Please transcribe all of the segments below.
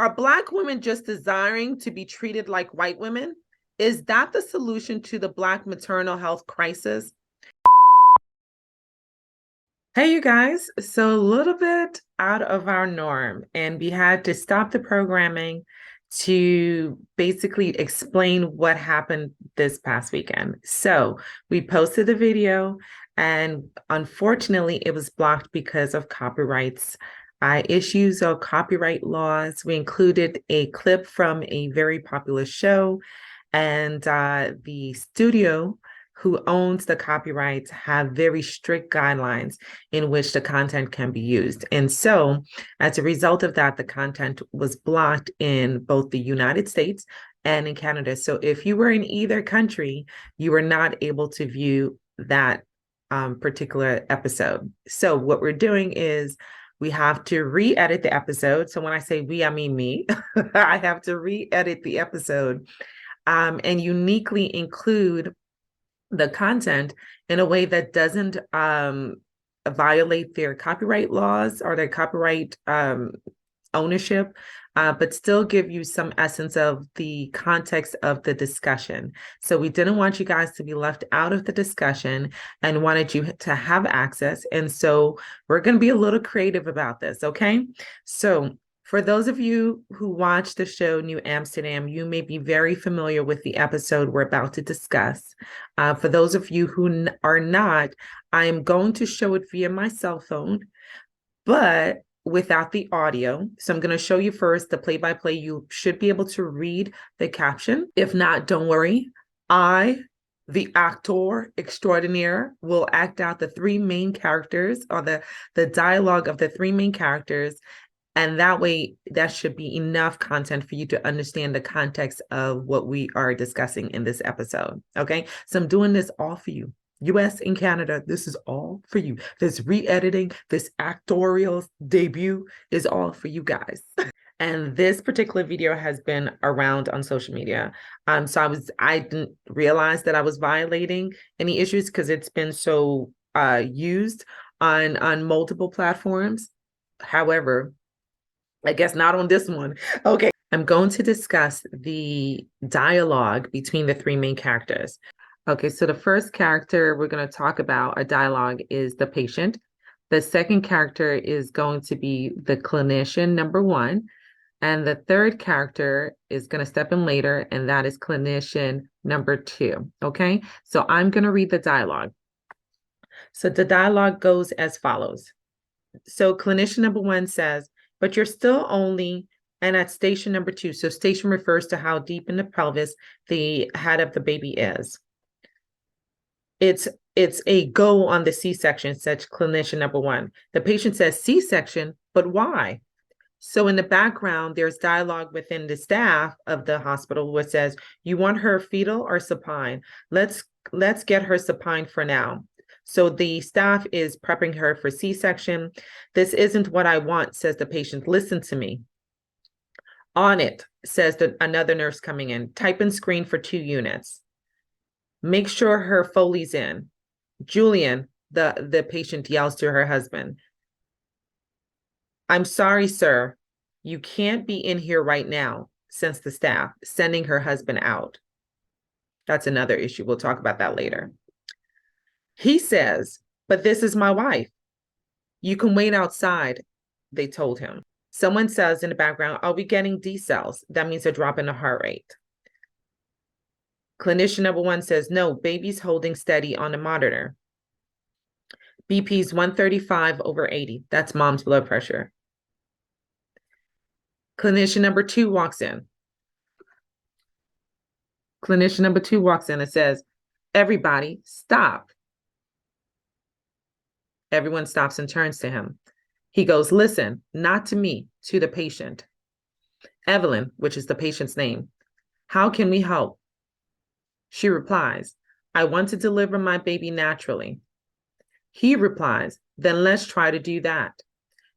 Are Black women just desiring to be treated like white women? Is that the solution to the Black maternal health crisis? Hey, you guys. So, a little bit out of our norm, and we had to stop the programming to basically explain what happened this past weekend. So, we posted the video, and unfortunately, it was blocked because of copyrights. Issues of copyright laws. We included a clip from a very popular show, and the studio who owns the copyrights have very strict guidelines in which the content can be used. And so as a result of that, the content was blocked in both the United States and in Canada. So if you were in either country, you were not able to view that particular episode. So what we're doing is we have to re-edit the episode. So when I say we, I mean me. I have to re-edit the episode and uniquely include the content in a way that doesn't violate their copyright laws or their copyright ownership, but still give you some essence of the context of the discussion. So we didn't want you guys to be left out of the discussion and wanted you to have access. And so we're going to be a little creative about this, okay? So for those of you who watch the show New Amsterdam, you may be very familiar with the episode we're about to discuss. For those of you who are not, I'm going to show it via my cell phone, but without the audio. So I'm going to show you first the play-by-play. You should be able to read the caption. If not, don't worry. The actor extraordinaire, will act out the three main characters or the dialogue of the three main characters. And that way, that should be enough content for you to understand the context of what we are discussing in this episode. Okay, so I'm doing this all for you. US and Canada, this is all for you. This re-editing, this actorial debut is all for you guys. And this particular video has been around on social media. So I didn't realize that I was violating any issues because it's been so used on multiple platforms. However, I guess not on this one. Okay, I'm going to discuss the dialogue between the three main characters. Okay, so the first character we're going to talk about, a dialogue, is the patient. The second character is going to be the clinician, number one. And the third character is going to step in later, and that is clinician number two. Okay, so I'm going to read the dialogue. So the dialogue goes as follows. So clinician number one says, but you're still only, and at station number two. So station refers to how deep in the pelvis the head of the baby is. It's a go on the C-section, said clinician number one. The patient says C-section, but why? So in the background, there's dialogue within the staff of the hospital which says, you want her fetal or supine? Let's get her supine for now. So the staff is prepping her for C-section. This isn't what I want, says the patient. Listen to me. On it, says another nurse coming in. Type and screen for 2 units. Make sure her Foley's in. Julian, the patient yells to her husband. I'm sorry, sir. You can't be in here right now, since the staff, sending her husband out. That's another issue. We'll talk about that later. He says, but this is my wife. You can wait outside, they told him. Someone says in the background, are we getting decels? That means a drop in the heart rate. Clinician number one says, no, baby's holding steady on the monitor. BP's 135/80. That's mom's blood pressure. Clinician number two walks in. Clinician number two walks in and says, everybody stop. Everyone stops and turns to him. He goes, listen, not to me, to the patient. Evelyn, which is the patient's name. How can we help? She replies, I want to deliver my baby naturally. He replies, then let's try to do that.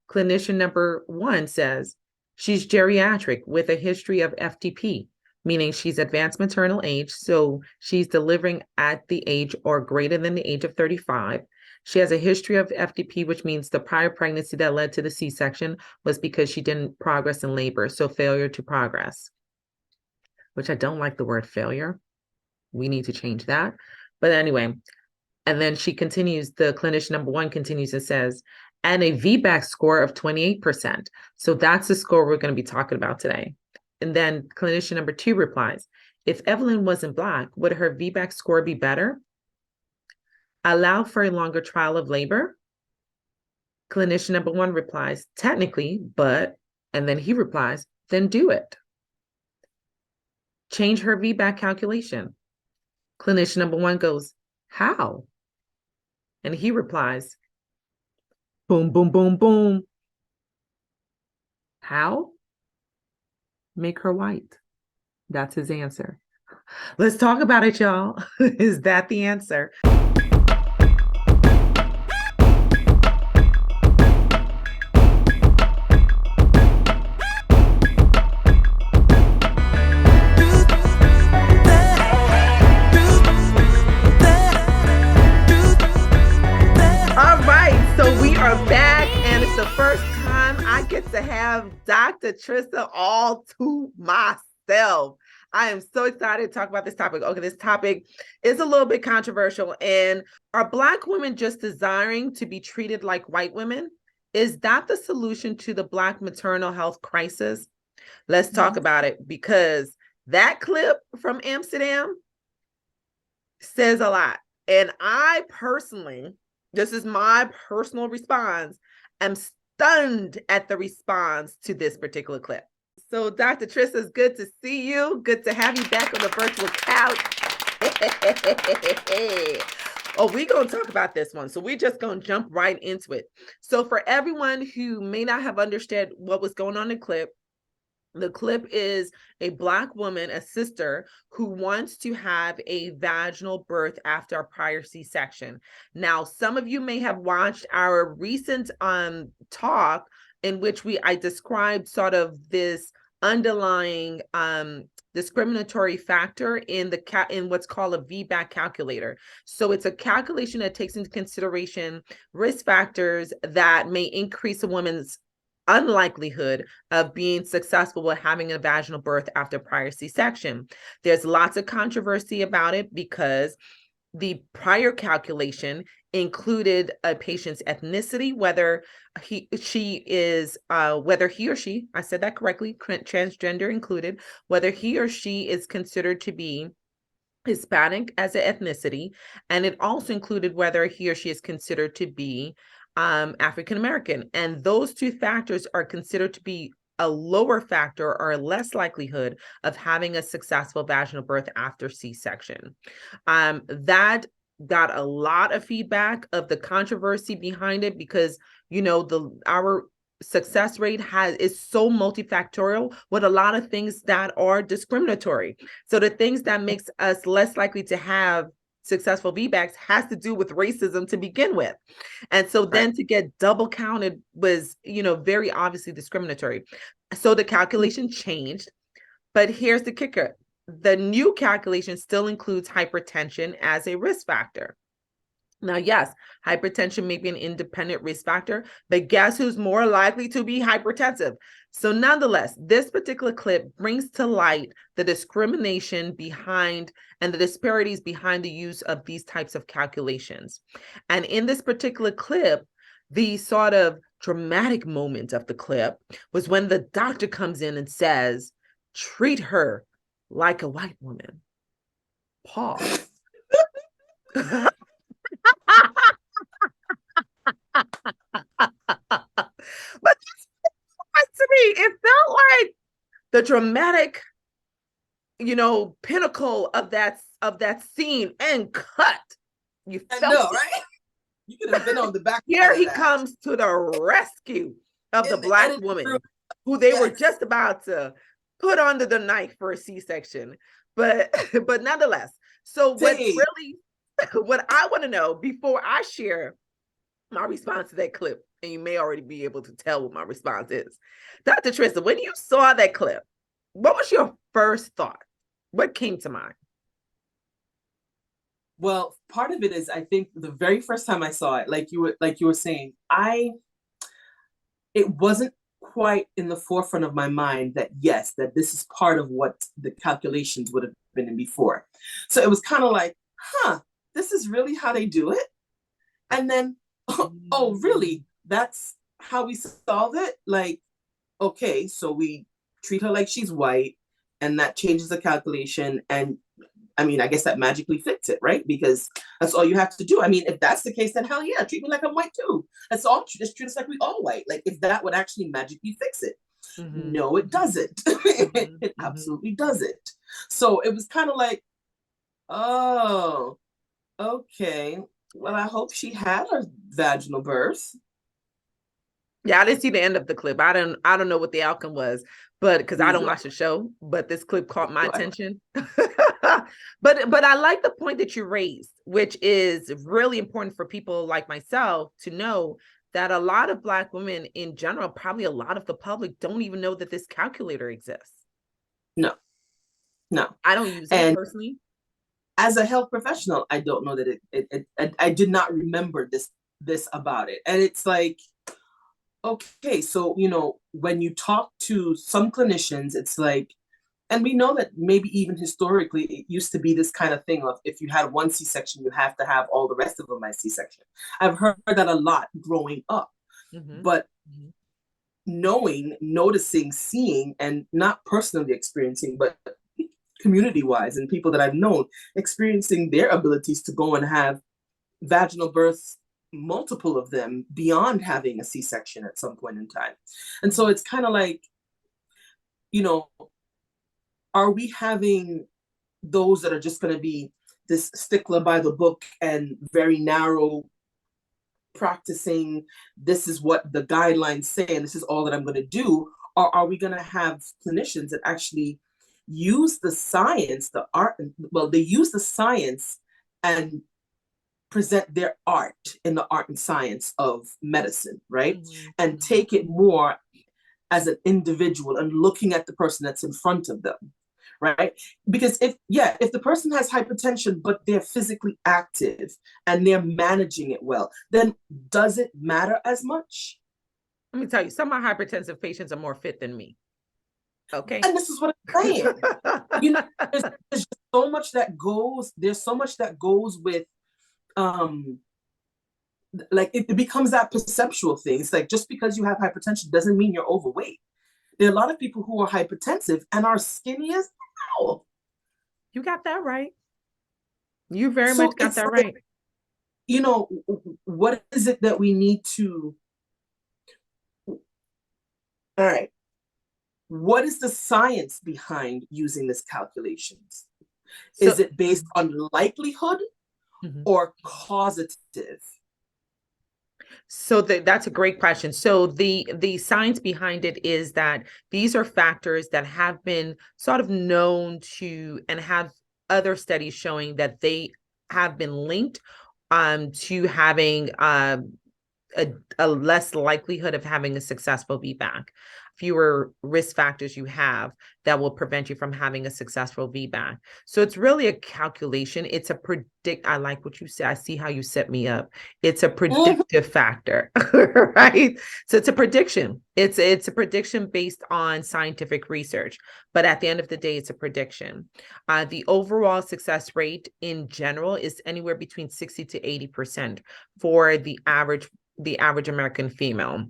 Clinician number one says, she's geriatric with a history of FTP, meaning she's advanced maternal age, so she's delivering at the age or greater than the age of 35. She has a history of FDP, which means the prior pregnancy that led to the C-section was because she didn't progress in labor. So failure to progress, which I don't like the word failure. We need to change that. But anyway, and then she continues, the clinician number one continues and says, and a VBAC score of 28%. So that's the score we're going to be talking about today. And then clinician number two replies, if Evelyn wasn't Black, would her VBAC score be better? Allow for a longer trial of labor? Clinician number one replies, technically, but, and then he replies, then do it. Change her VBAC calculation. Clinician number one goes, how? And he replies, boom, boom, boom, boom. How? Make her white. That's his answer. Let's talk about it, y'all. Is that the answer? First time I get to have Dr. Trista all to myself. I am so excited to talk about this topic. Okay, this topic is a little bit controversial. And are Black women just desiring to be treated like white women? Is that the solution to the Black maternal health crisis? Let's talk about it, because that clip from Amsterdam says a lot. And I personally, this is my personal response, am stunned at the response to this particular clip. So Dr. Trista, it's good to see you. Good to have you back on the virtual couch. Oh, we're going to talk about this one. So we're just going to jump right into it. So for everyone who may not have understood what was going on in the clip is a Black woman, a sister, who wants to have a vaginal birth after a prior C-section. Now, some of you may have watched our recent talk in which I described sort of this underlying discriminatory factor in what's called a VBAC calculator. So it's a calculation that takes into consideration risk factors that may increase a woman's unlikelihood of being successful with having a vaginal birth after prior C-section. There's lots of controversy about it because the prior calculation included a patient's ethnicity, whether he or she, I said that correctly, transgender included, whether he or she is considered to be Hispanic as an ethnicity, and it also included whether he or she is considered to be African American. And those two factors are considered to be a lower factor or a less likelihood of having a successful vaginal birth after C-section. That got a lot of feedback of the controversy behind it because, our success rate is so multifactorial with a lot of things that are discriminatory. So the things that makes us less likely to have successful VBACs has to do with racism to begin with. And so then to get double counted was, very obviously discriminatory. So the calculation changed, but here's the kicker. The new calculation still includes hypertension as a risk factor. Now, yes, hypertension may be an independent risk factor, but guess who's more likely to be hypertensive? So nonetheless, this particular clip brings to light the discrimination behind and the disparities behind the use of these types of calculations. And in this particular clip, the sort of dramatic moment of the clip was when the doctor comes in and says, treat her like a white woman. Pause. But to me, it felt like the dramatic, pinnacle of that scene and cut. You felt it. Right? You could have been on the back. Here he comes to the rescue of the Black woman who they were just about to put under the knife for a C-section. But nonetheless, so what I want to know before I share my response to that clip, and you may already be able to tell what my response is. Dr. Trista, when you saw that clip, what was your first thought? What came to mind? Well, part of it is I think the very first time I saw it, like you were saying, it wasn't quite in the forefront of my mind that yes, that this is part of what the calculations would have been in before. So it was kind of like, huh, this is really how they do it. And then, oh, really? That's how we solve it? Like, okay, so we treat her like she's white, and that changes the calculation. And I mean, I guess that magically fits it, right? Because that's all you have to do. I mean, if that's the case, then hell yeah, treat me like I'm white too. That's all. Just treat us like we all white. Like if that would actually magically fix it. Mm-hmm. No, it doesn't. Mm-hmm. It Mm-hmm. absolutely doesn't. So it was kind of like, oh, okay. Well, I hope she had a vaginal birth. Yeah, I didn't see the end of the clip. I don't know what the outcome was, but because I don't Neither. watch the show, but this clip caught my I. attention. But I like the point that you raised, which is really important for people like myself to know that a lot of Black women in general, probably a lot of the public, don't even know that this calculator exists. No, no. I don't use it And personally. as a health professional, I don't know that I did not remember this about it. And it's like, okay, so when you talk to some clinicians, it's like, and we know that maybe even historically it used to be this kind of thing of if you had one C-section, you have to have all the rest of them by C-section. I've heard that a lot growing up, Mm-hmm. but Mm-hmm. knowing, noticing, seeing, and not personally experiencing, but community wise and people that I've known experiencing their abilities to go and have vaginal births, multiple of them beyond having a C-section at some point in time. And so it's kind of like, you know, are we having those that are just going to be this stickler by the book and very narrow practicing, this is what the guidelines say and this is all that I'm going to do? Or are we going to have clinicians that actually use the science, the art, well, they use the science and present their art in the art and science of medicine, right? Mm-hmm. And take it more as an individual and looking at the person that's in front of them, right? Because if the person has hypertension but they're physically active and they're managing it well, then does it matter as much? Let me tell you, some of my hypertensive patients are more fit than me. Okay. And this is what I'm saying. There's just so much that goes. There's so much that goes with um like it becomes that perceptual thing. It's like just because you have hypertension doesn't mean you're overweight. There are a lot of people who are hypertensive and are skinny as hell. You got that right. You very much So got it's that like, right. what is it that we need to, all right, what is the science behind using this calculations? So Is it based on likelihood mhm. or causative? So that's a great question. So the science behind it is that these are factors that have been sort of known to and have other studies showing that they have been linked to having a less likelihood of having a successful VBAC. Fewer risk factors you have that will prevent you from having a successful VBAC. So it's really a calculation. It's a predict. I like what you said. I see how you set me up. It's a Mhm. predictive factor, right? So it's a prediction. It's a prediction based on scientific research. But at the end of the day, it's a prediction. The overall success rate in general is anywhere between 60 to 80% for the average American female,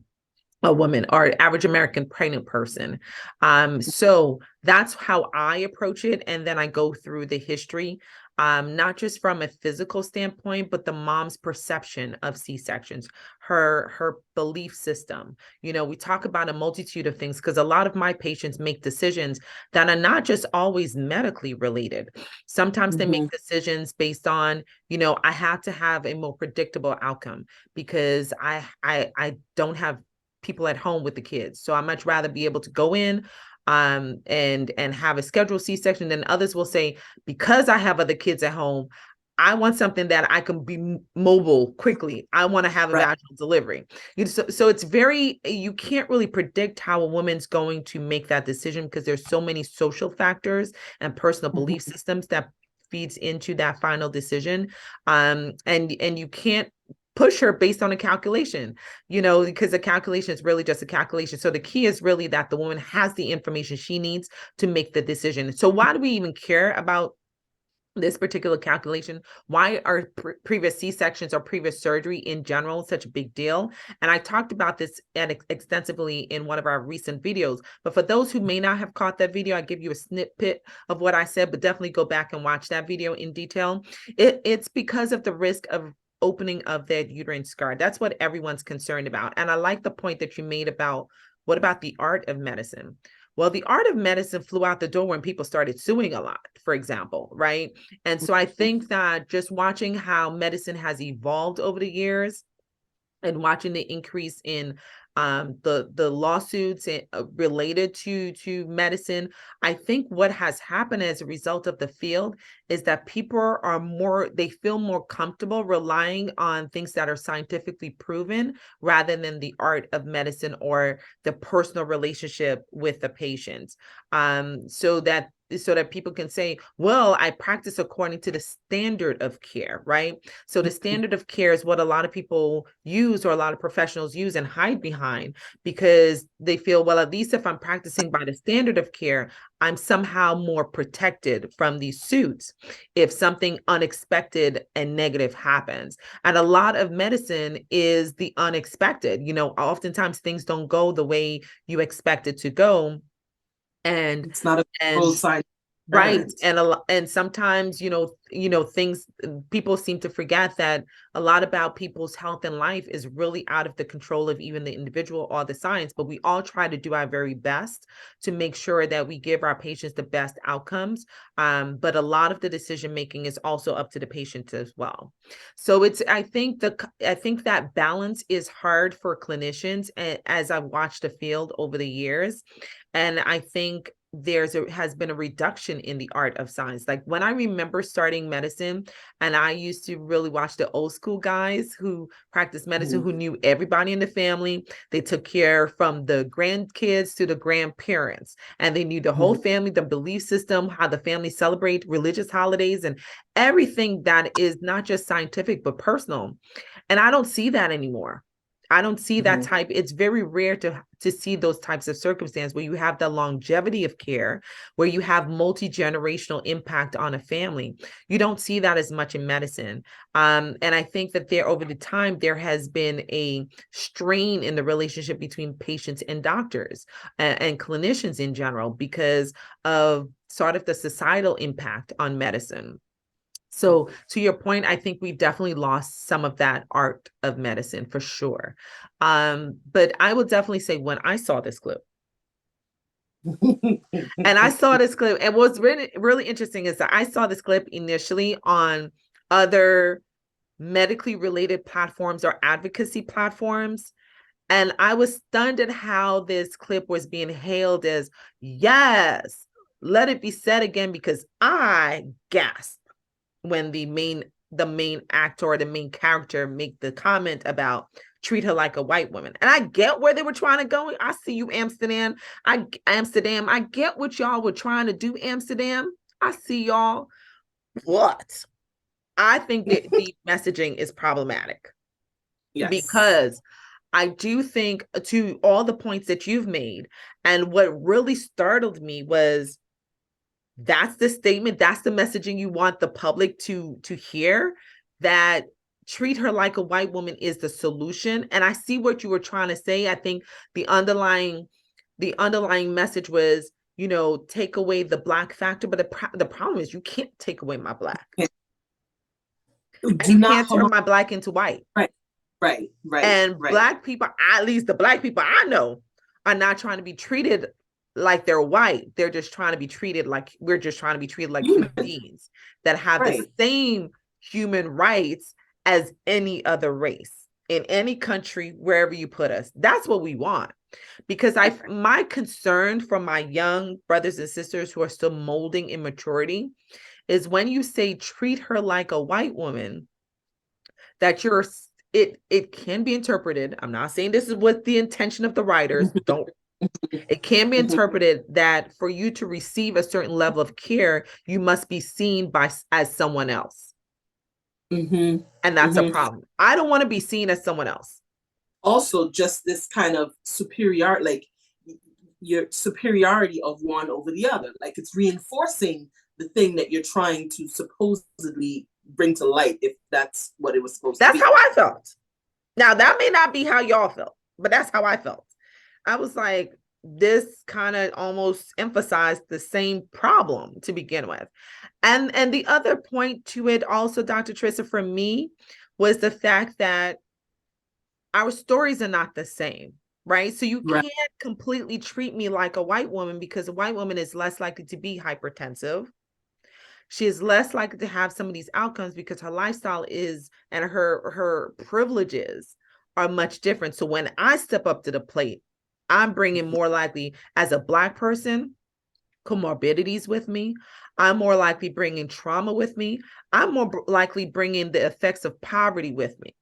a woman, or average American pregnant person. So that's how I approach it. And then I go through the history, not just from a physical standpoint, but the mom's perception of C-sections, her belief system. We talk about a multitude of things because a lot of my patients make decisions that are not just always medically related. Sometimes they make Mhm. decisions based on, I have to have a more predictable outcome because I don't have people at home with the kids. So I much rather be able to go in and have a scheduled C-section. Then others will say, because I have other kids at home, I want something that I can be mobile quickly. I want to have a Right. vaginal delivery. So it's you can't really predict how a woman's going to make that decision because there's so many social factors and personal belief Mhm. systems that feeds into that final decision. And you can't push her based on a calculation, because a calculation is really just a calculation. So the key is really that the woman has the information she needs to make the decision. So why do we even care about this particular calculation? Why are previous C-sections or previous surgery in general such a big deal? And I talked about this extensively in one of our recent videos, but for those who may not have caught that video, I give you a snippet of what I said, but definitely go back and watch that video in detail. It's because of the risk of opening of that uterine scar. That's what everyone's concerned about. And I like the point that you made about, what about the art of medicine? Well, the art of medicine flew out the door when people started suing a lot, for example, right? And so I think that just watching how medicine has evolved over the years and watching the increase in the lawsuits related to medicine, I think what has happened as a result of the field is that people they feel more comfortable relying on things that are scientifically proven rather than the art of medicine or the personal relationship with the patients. So that people can say, well, I practice according to the standard of care, right? So the standard of care is what a lot of people use, or a lot of professionals use and hide behind, because they feel, well, at least if I'm practicing by the standard of care, I'm somehow more protected from these suits if something unexpected and negative happens. And a lot of medicine is the unexpected. Oftentimes things don't go the way you expect it to go. And it's not a full science. right. And sometimes, things, people seem to forget that a lot about people's health and life is really out of the control of even the individual or the science, but we all try to do our very best to make sure that we give our patients the best outcomes. But a lot of the decision making is also up to the patient as well. So I think that balance is hard for clinicians, as I've watched the field over the years. And I think has been a reduction in the art of science. Like when I remember starting medicine, and I used to really watch the old school guys who practiced medicine, who knew everybody in the family. They took care from the grandkids to the grandparents, and they knew the whole family, the belief system, how the family celebrate religious holidays, and everything that is not just scientific, but personal. And I don't see that anymore. I don't see that type. It's very rare to see those types of circumstances where you have the longevity of care, where you have multi-generational impact on a family. You don't see that as much in medicine. And I think that over the time, there has been a strain in the relationship between patients and doctors and clinicians in general, because of sort of the societal impact on medicine. So to your point, I think we've definitely lost some of that art of medicine for sure. But I will definitely say, when I saw this clip, and what's really, really interesting is that I saw this clip initially on other medically related platforms or advocacy platforms. And I was stunned at how this clip was being hailed as, yes, let it be said again, because I gasped when the main actor or the main character make the comment about treat her like a white woman. And I get where they were trying to go. I see you, Amsterdam. I get what y'all were trying to do, Amsterdam. I see y'all. What? I think that the messaging is problematic. Yes. Because I do think, to all the points that you've made, and what really startled me was, that's the statement, that's the messaging you want the public to hear, that treat her like a white woman is the solution. And I see what you were trying to say. I think the underlying message was, take away the Black factor. But the problem is, you can't take away my Black. You can't turn my Black into white. Right. And Black people, at least the Black people I know, are not trying to be treated like they're white. They're just trying to be treated like, we're just trying to be treated like human beings that have the same human rights as any other race in any country, wherever you put us. That's what we want. Because my concern from my young brothers and sisters who are still molding in maturity is, when you say treat her like a white woman, that it can be interpreted. I'm not saying this is what the intention of the writers. It can be interpreted that for you to receive a certain level of care, you must be seen by as someone else. Mm-hmm. And that's a Mm-hmm. problem. I don't want to be seen as someone else. Also, just this kind of superior, like your superiority of one over the other. Like it's reinforcing the thing that you're trying to supposedly bring to light, if that's what it was supposed to That's be. how I felt. Now, that may not be how y'all felt, but that's how I felt. I was like, this kind of almost emphasized the same problem to begin with. And the other point to it also, Dr. Trissa, for me, was the fact that our stories are not the same, right? So you Right. can't completely treat me like a white woman, because a white woman is less likely to be hypertensive. She is less likely to have some of these outcomes because her lifestyle is, and her privileges are much different. So when I step up to the plate, I'm bringing more likely, as a Black person, comorbidities with me. I'm more likely bringing trauma with me. I'm more likely bringing the effects of poverty with me.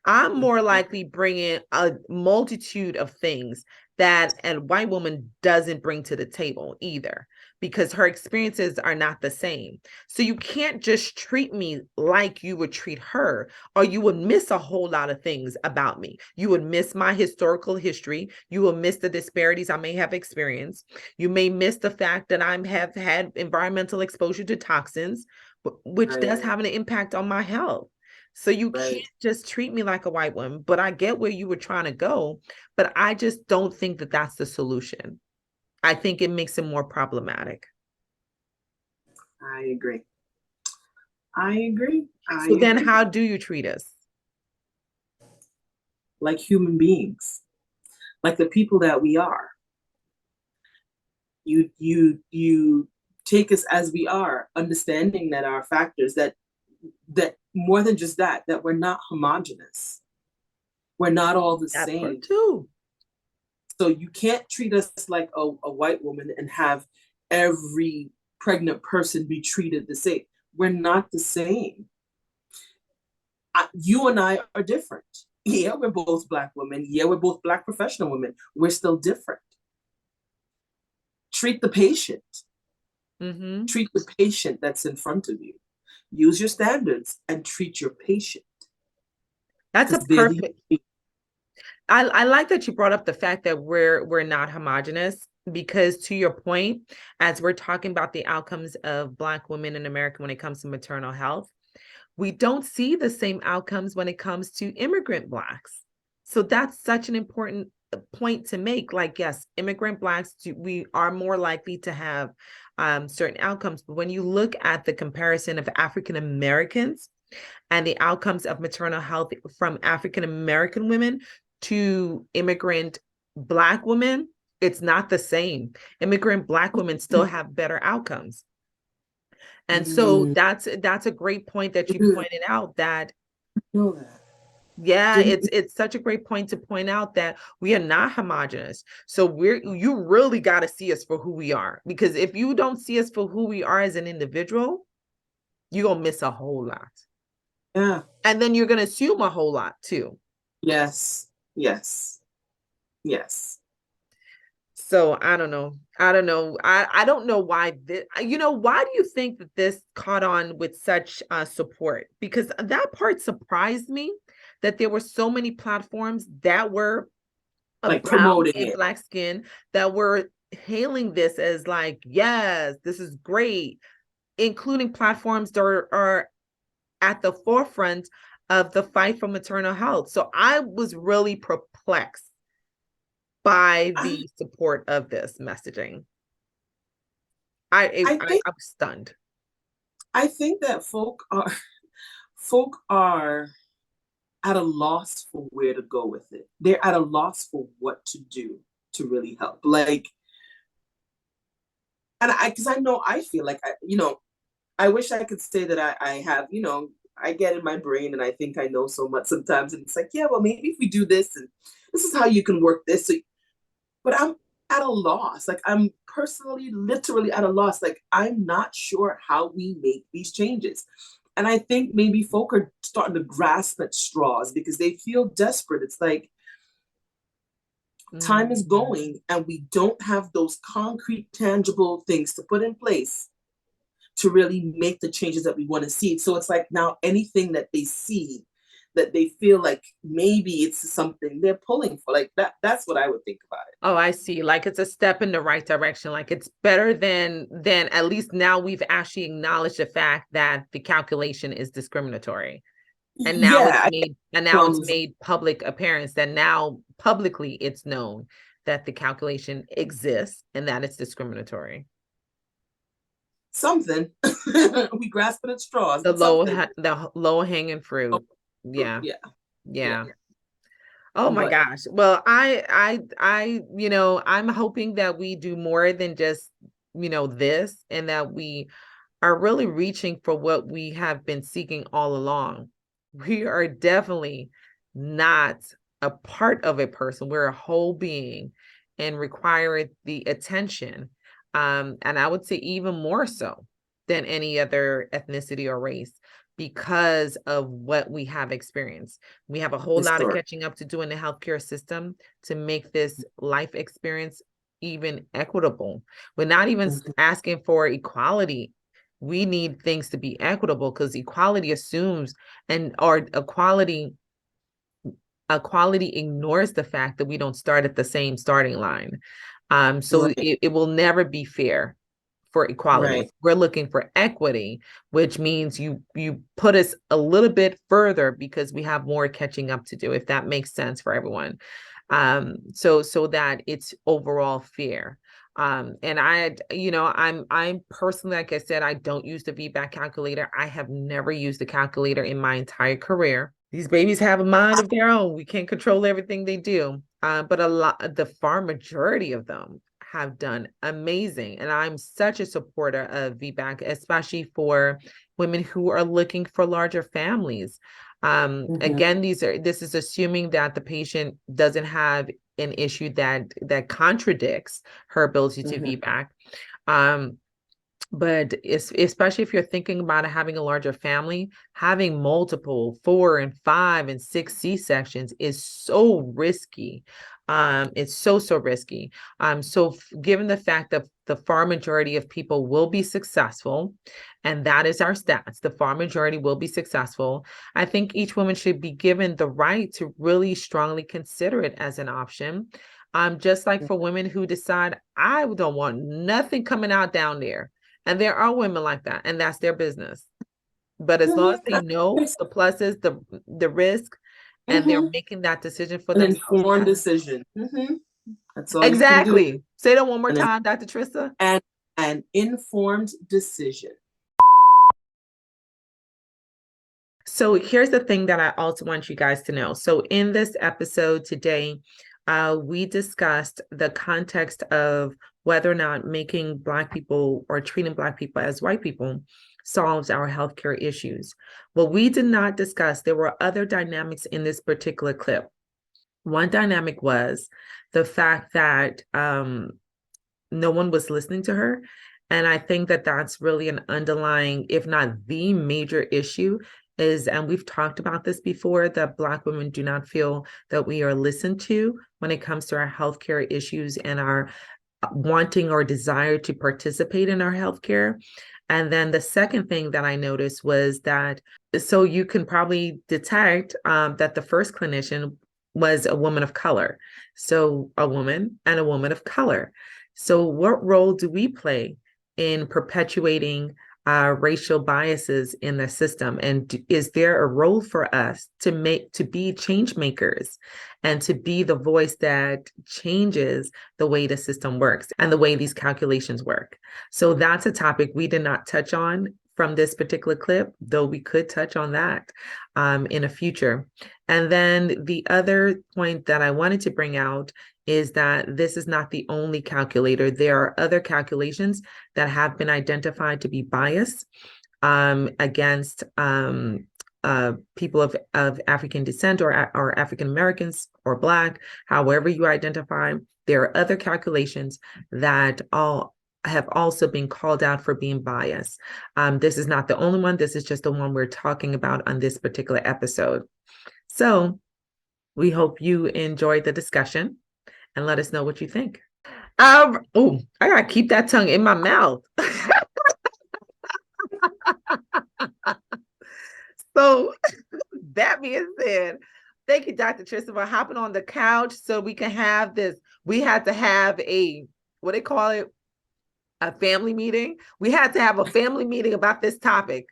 I'm more likely bringing a multitude of things that a white woman doesn't bring to the table either, because her experiences are not the same. So you can't just treat me like you would treat her, or you would miss a whole lot of things about me. You would miss my historical history. You will miss the disparities I may have experienced. You may miss the fact that I have had environmental exposure to toxins, which Right. does have an impact on my health. So you can't Right. just treat me like a white woman, but I get where you were trying to go, but I just don't think that that's the solution. I think it makes it more problematic. I agree. I agree. I So then agree. how do you treat us? Like human beings, like the people that we are. You take us as we are, understanding that our factors, that more than just that, that we're not homogenous. We're not all the That part same. too. So you can't treat us like a white woman and have every pregnant person be treated the same. We're not the same. You and I are different. Yeah, we're both Black women. Yeah, we're both Black professional women. We're still different. Treat the patient. Mm-hmm. Treat the patient that's in front of you. Use your standards and treat your patient, That's a because they're the. perfect. I like that you brought up the fact that we're not homogenous, because to your point, as we're talking about the outcomes of Black women in America when it comes to maternal health, we don't see the same outcomes when it comes to immigrant Blacks. So that's such an important point to make. Like, yes, immigrant Blacks, we are more likely to have certain outcomes. But when you look at the comparison of African Americans and the outcomes of maternal health from African American women to immigrant Black women, it's not the same. Immigrant Black women still have better outcomes. And so Mm, that's a great point that you mm, pointed out, that know that. yeah, Didn't. it's such a great point to point out that we are not homogenous. So you really got to see us for who we are, because if you don't see us for who we are as an individual, you're going to miss a whole lot. Yeah. And then you're going to assume a whole lot too. Yes. Yes. Yes. So I don't know. I don't know. I don't know why this, why do you think that this caught on with such support? Because that part surprised me, that there were so many platforms that were of Like brown promoting and it. Black skin that were hailing this as like, yes, this is great, including platforms that are at the forefront of the fight for maternal health. So I was really perplexed by I the support of this messaging. I think I'm stunned. I think that folk are at a loss for where to go with it. They're at a loss for what to do to really help. Like, and because I know, I feel like I wish I could say that I have, I get in my brain and I think I know so much sometimes, and it's like, yeah, well, maybe if we do this, and this is how you can work this. So, but I'm at a loss. Like, I'm personally, literally at a loss. Like, I'm not sure how we make these changes. And I think maybe folk are starting to grasp at straws because they feel desperate. It's like, Time is Mm. going, and we don't have those concrete, tangible things to put in place to really make the changes that we want to see. So it's like now anything that they see that they feel like maybe it's something they're pulling for, like that's what I would think about it. Oh, I see. Like it's a step in the right direction. Like it's better than at least now we've actually acknowledged the fact that the calculation is discriminatory. Yeah, And now it's from made public appearance that now publicly it's known that the calculation exists and that it's discriminatory. something. We grasping at straws, but something. The low hanging fruit. Yeah. Yeah, yeah. Yeah. Oh my But gosh. Well, I'm hoping that we do more than just, this, and that we are really reaching for what we have been seeking all along. We are definitely not a part of a person. We're a whole being and require the attention. And I would say even more so than any other ethnicity or race because of what we have experienced. We have a whole lot of historic. catching up to do in the healthcare system to make this life experience even equitable. We're not even Mhm. asking for equality. We need things to be equitable because equality assumes and or equality ignores the fact that we don't start at the same starting line. So Right, it will never be fair for equality. right. We're looking for equity, which means you put us a little bit further because we have more catching up to do, if that makes sense for everyone. So that it's overall fair. And I'm personally, like I said, I don't use the VBAC calculator. I have never used the calculator in my entire career. These babies have a mind of their own. We can't control everything they do. But the far majority of them have done amazing. And I'm such a supporter of VBAC, especially for women who are looking for larger families. Mhm. Again, this is assuming that the patient doesn't have an issue that contradicts her ability to Mhm. VBAC. Um, but especially if you're thinking about having a larger family, having multiple 4 and 5 and 6 C-sections is so risky. It's so risky. So given the fact that the far majority of people will be successful, and that is our stats, the far majority will be successful. I think each woman should be given the right to really strongly consider it as an option. Just like for women who decide, I don't want nothing coming out down there. And there are women like that, and that's their business. But as long as Mhm. they know the pluses, the risk, and they're Mhm. making that decision for An themselves. informed decision. That's all you can do. Exactly. Say that one more An, time, Dr. Trista. an, an informed decision. So here's the thing that I also want you guys to know. So in this episode today, we discussed the context of whether or not making Black people or treating Black people as white people solves our healthcare issues. What we did not discuss, there were other dynamics in this particular clip. One dynamic was the fact that no one was listening to her. And I think that that's really an underlying, if not the major issue, is, and we've talked about this before, that Black women do not feel that we are listened to when it comes to our healthcare issues and our wanting or desire to participate in our healthcare. And then the second thing that I noticed was that, so you can probably detect that the first clinician was a woman of color. So a woman and a woman of color. So what role do we play in perpetuating racial biases in the system? And is there a role for us to be change makers and to be the voice that changes the way the system works and the way these calculations work? So that's a topic we did not touch on from this particular clip, though we could touch on that in a future. And then the other point that I wanted to bring out is that this is not the only calculator. There are other calculations that have been identified to be biased against people of African descent or African Americans or Black, however you identify. There are other calculations that all have also been called out for being biased. This is not the only one. This is just the one we're talking about on this particular episode. So we hope you enjoyed the discussion. and let us know what you think. Oh, I gotta keep that tongue in my mouth. So that being said, thank you, Dr. Tristan, for hopping on the couch so we can have this. We had to have a, what they call it, a family meeting. We had to have a family meeting about this topic.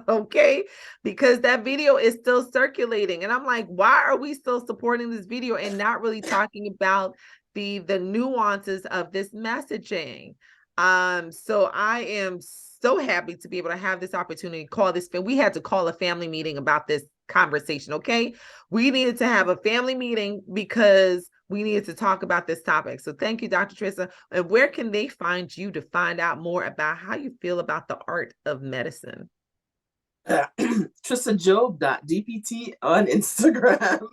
Okay, because that video is still circulating, and I'm like, why are we still supporting this video and not really talking about the nuances of this messaging? So I am so happy to be able to have this opportunity to call this. We had to call a family meeting about this conversation. Okay, we needed to have a family meeting because we needed to talk about this topic. So thank you, Dr. Trissa. And where can they find you to find out more about how you feel about the art of medicine? TrissaJob.dpt on Instagram.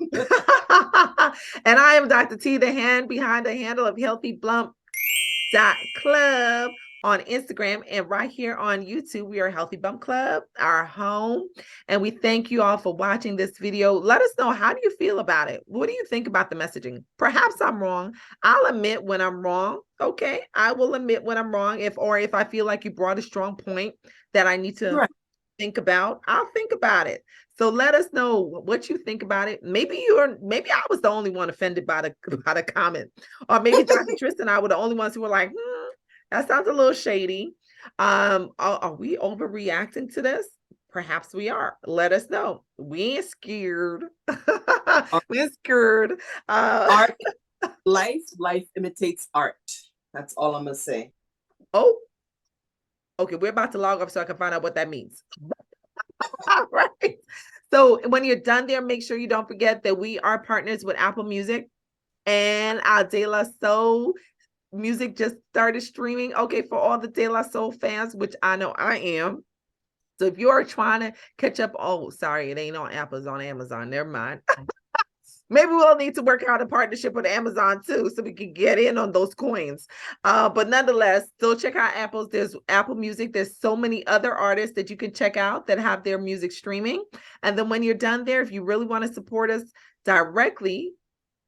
And I am Dr. T, the hand behind the handle of healthybump.club on Instagram, and right here on YouTube, we are Healthy Bump Club, our home. And we thank you all for watching this video. Let us know, how do you feel about it? What do you think about the messaging? Perhaps I'm wrong. I'll admit when I'm wrong. Okay, I will admit when I'm wrong. If I feel like you brought a strong point that I need to think about, I'll think about it. So let us know what you think about it. Maybe I was the only one offended by the comment, or maybe Dr. Tristan and I were the only ones who were like, that sounds a little shady. Are we overreacting to this? Perhaps we are. Let us know. We ain't scared. We ain't scared. Art, life imitates art. That's all I'm gonna say. Oh, okay. We're about to log off so I can find out what that means. All right. So when you're done there, make sure you don't forget that we are partners with Apple Music, and our De La Soul music just started streaming. Okay, for all the De La Soul fans, which I know I am. So if you're trying to catch up, oh, sorry, it ain't on Apple, it's on Amazon. Never mind. Maybe we'll need to work out a partnership with Amazon too, so we can get in on those coins. But nonetheless, still check out Apple's. There's Apple Music. There's so many other artists that you can check out that have their music streaming. And then when you're done there, if you really want to support us directly,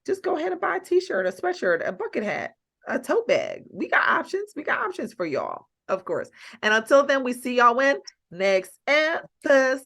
just go ahead and buy a t-shirt, a sweatshirt, a bucket hat, a tote bag. We got options. We got options for y'all, of course. And until then, we see y'all in next episode.